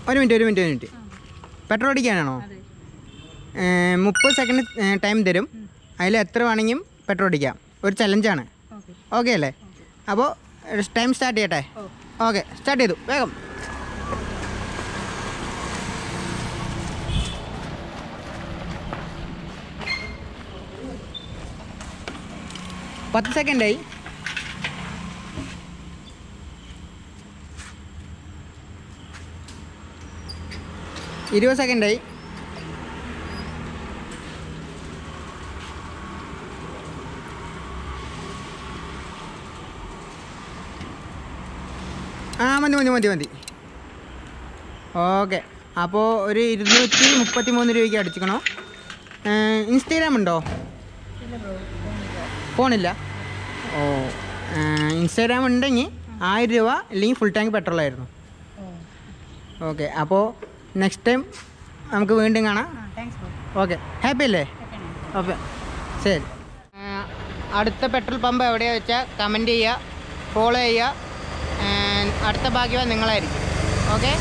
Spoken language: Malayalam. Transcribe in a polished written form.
ഒരു മിനിറ്റ്. പെട്രോൾ അടിക്കാനാണോ? 30 സെക്കൻഡ് ടൈം തരും. അതിൽ എത്ര വേണമെങ്കിലും പെട്രോൾ അടിക്കാം. ഒരു ചലഞ്ചാണ്. ഓക്കെ അല്ലേ? അപ്പോൾ ടൈം സ്റ്റാർട്ട് ചെയ്യട്ടെ. ഓക്കെ, സ്റ്റാർട്ട് ചെയ്തു. വേഗം. പത്ത് സെക്കൻഡായി. 20 സെക്കൻഡായി. മതി. ഓക്കെ, അപ്പോൾ ഒരു 233 രൂപയ്ക്ക് അടിച്ചിക്കണോ? ഇൻസ്റ്റാഗ്രാം ഉണ്ടോ? ഫോണില്ല. ഓ, ഇൻസ്റ്റാഗ്രാം ഉണ്ടെങ്കിൽ 1000 രൂപ അല്ലെങ്കിൽ ഫുൾ ടാങ്ക് പെട്രോളായിരുന്നു. ഓക്കെ, അപ്പോൾ നെക്സ്റ്റ് ടൈം നമുക്ക് വീണ്ടും കാണാം. ഓക്കെ, ഹാപ്പി അല്ലേ? ഓക്കെ, ശരി. അടുത്ത പെട്രോൾ പമ്പ് എവിടെയാണെന്ന് വെച്ചാൽ കമൻറ്റ് ചെയ്യുക, ഫോളോ ചെയ്യുക. അടുത്ത ഭാഗ്യവാൻ നിങ്ങളായിരിക്കും. ഓക്കെ.